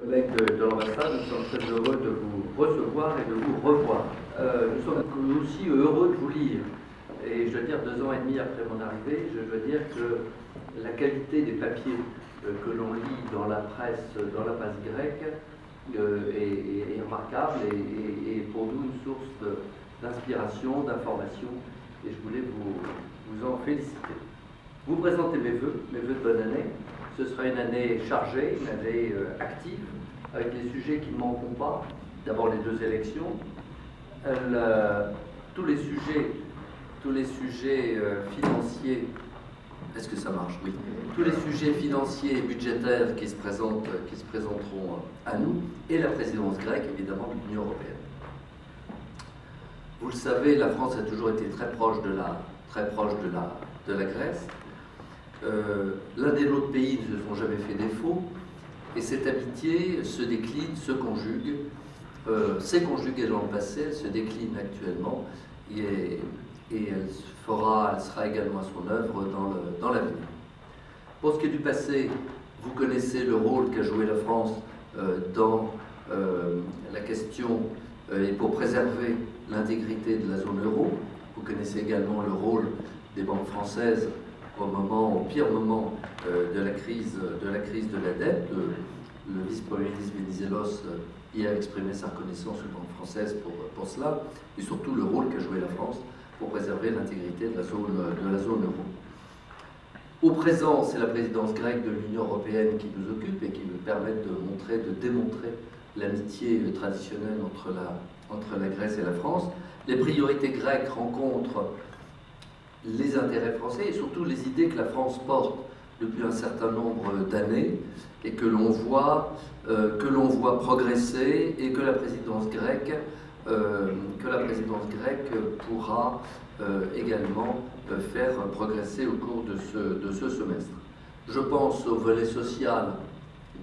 collègues de l'ambassade, nous sommes très heureux de vous recevoir et de vous revoir. Nous sommes aussi heureux de vous lire. Et je dois dire, 2 ans et demi après mon arrivée, je dois dire que la qualité des papiers que l'on lit dans la presse grecque est remarquable et pour nous une source d'inspiration, d'information. Et je voulais vous en féliciter. Vous présentez mes vœux de bonne année. Ce sera une année chargée, une année active, avec des sujets qui ne manqueront pas. D'abord les 2 élections, tous les sujets financiers. Est-ce que ça marche? Oui. Tous les sujets financiers et budgétaires qui se présenteront à nous, et la présidence grecque, évidemment, de l'Union européenne. Vous le savez, la France a toujours été très proche de la Grèce. L'un et l'autre pays ne se sont jamais fait défaut, et cette amitié se décline, se conjugue, s'est conjuguée dans le passé, elle se décline actuellement, et elle sera également à son œuvre dans l'avenir. Pour ce qui est du passé, vous connaissez le rôle qu'a joué la France dans la question et pour préserver l'intégrité de la zone euro. Vous connaissez également le rôle des banques françaises au pire moment de la crise de la dette. Le vice-premier ministre Venizelos y a exprimé sa reconnaissance aux banques françaises pour cela, et surtout le rôle qu'a joué la France pour préserver l'intégrité de la zone euro. Au présent, c'est la présidence grecque de l'Union européenne qui nous occupe et qui nous permet de démontrer l'amitié traditionnelle entre la Grèce et la France. Les priorités grecques rencontrent les intérêts français et surtout les idées que la France porte depuis un certain nombre d'années et que l'on voit progresser, et que la présidence grecque pourra également faire progresser au cours de ce semestre. Je pense au volet social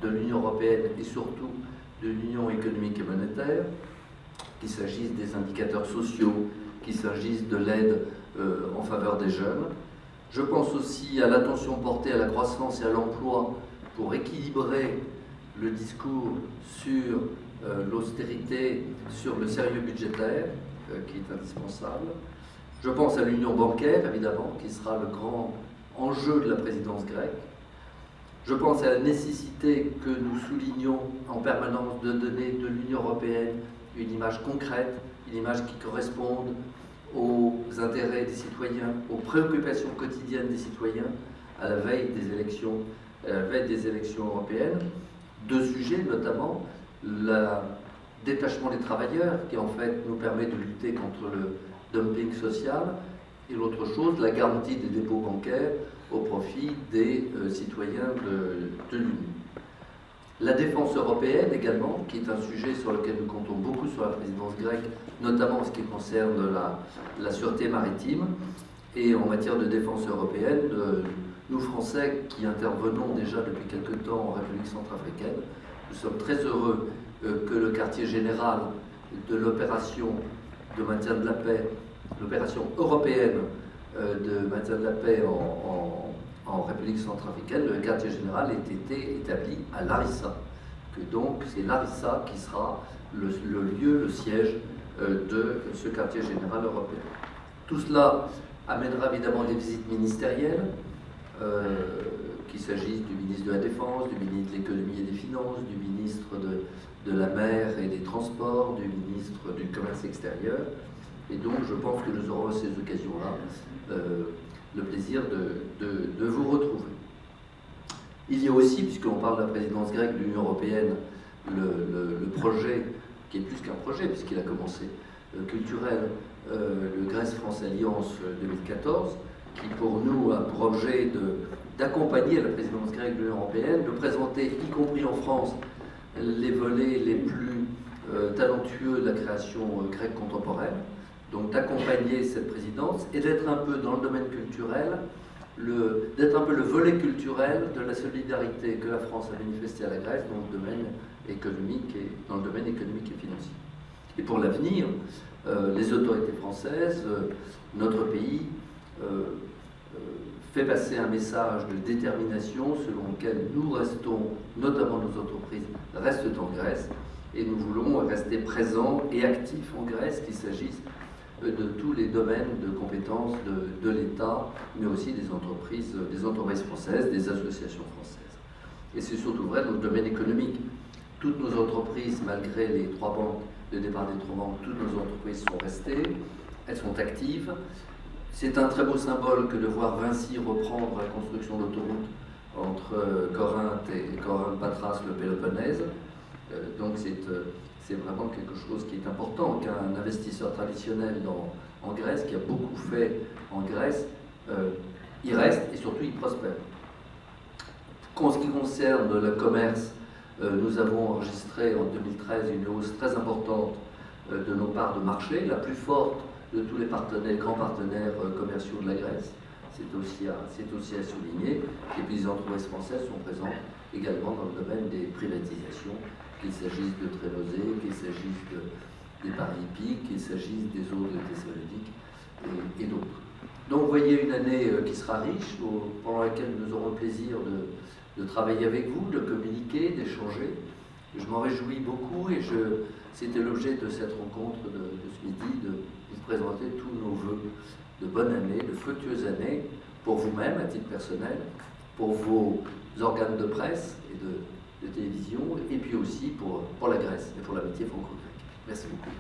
de l'Union européenne et surtout de l'Union économique et monétaire, qu'il s'agisse des indicateurs sociaux, qu'il s'agisse de l'aide en faveur des jeunes. Je pense aussi à l'attention portée à la croissance et à l'emploi pour équilibrer le discours sur l'austérité, sur le sérieux budgétaire, qui est indispensable. Je pense à l'union bancaire, évidemment, qui sera le grand enjeu de la présidence grecque. Je pense à la nécessité que nous soulignons en permanence de donner de l'Union européenne une image concrète, une image qui corresponde aux intérêts des citoyens, aux préoccupations quotidiennes des citoyens à la veille des élections européennes. 2 sujets notamment, le détachement des travailleurs qui en fait nous permet de lutter contre le dumping social, et l'autre chose, la garantie des dépôts bancaires au profit des citoyens de l'Union. La défense européenne également, qui est un sujet sur lequel nous comptons beaucoup sur la présidence grecque, notamment en ce qui concerne la sûreté maritime. Et en matière de défense européenne, nous Français qui intervenons déjà depuis quelque temps en République centrafricaine, nous sommes très heureux que le quartier général de l'opération de maintien de la paix, l'opération européenne de maintien de la paix en République centrafricaine, le quartier général ait été établi à Larissa. Que donc c'est Larissa qui sera le lieu, le siège de ce quartier général européen. Tout cela amènera évidemment des visites ministérielles, qu'il s'agisse du ministre de la Défense, du ministre de l'Économie et des Finances, du ministre de la Mer et des Transports, du ministre du Commerce extérieur. Et donc je pense que nous aurons à ces occasions-là le plaisir de vous retrouver. Il y a aussi, puisqu'on parle de la présidence grecque de l'Union européenne, le projet, qui est plus qu'un projet, puisqu'il a commencé, culturel, le Grèce-France Alliance 2014, qui pour nous a pour objet d'accompagner la présidence grecque de l'Union européenne, de présenter, y compris en France, les volets les plus talentueux de la création grecque contemporaine, donc d'accompagner cette présidence et d'être un peu dans le domaine culturel, d'être un peu le volet culturel de la solidarité que la France a manifestée à la Grèce dans le domaine économique et financier. Et pour l'avenir, les autorités françaises, notre pays, fait passer un message de détermination selon lequel nous restons, notamment nos entreprises, restent en Grèce, et nous voulons rester présents et actifs en Grèce, qu'il s'agisse de tous les domaines de compétences de l'État, mais aussi des entreprises françaises, des associations françaises. Et c'est surtout vrai dans le domaine économique. Toutes nos entreprises, malgré les 3 banques, le départ des 3 banques, toutes nos entreprises sont restées, elles sont actives. C'est un très beau symbole que de voir Vinci reprendre la construction d'autoroute entre Corinthe et Corinthe-Patras, le Péloponnèse. Donc c'est vraiment quelque chose qui est important, qu'un investisseur traditionnel en Grèce, qui a beaucoup fait en Grèce, il reste et surtout il prospère. En ce qui concerne le commerce, nous avons enregistré en 2013 une hausse très importante de nos parts de marché, la plus forte de tous les grands partenaires commerciaux de la Grèce. C'est aussi à souligner. Et puis les entreprises françaises sont présentes également dans le domaine des privatisations, qu'il s'agisse de Trénosé, qu'il s'agisse des paris hippiques, qu'il s'agisse des eaux de Thessalonique et d'autres. Donc vous voyez une année qui sera riche, pendant laquelle nous aurons le plaisir de travailler avec vous, de communiquer, d'échanger. Je m'en réjouis beaucoup et c'était l'objet de cette rencontre de ce midi, de vous présenter tous nos vœux de bonne année, de fructueuses années, pour vous-même à titre personnel, pour vos organes de presse et de télévision, et puis aussi pour la Grèce et pour l'amitié franco-grecque. Merci beaucoup.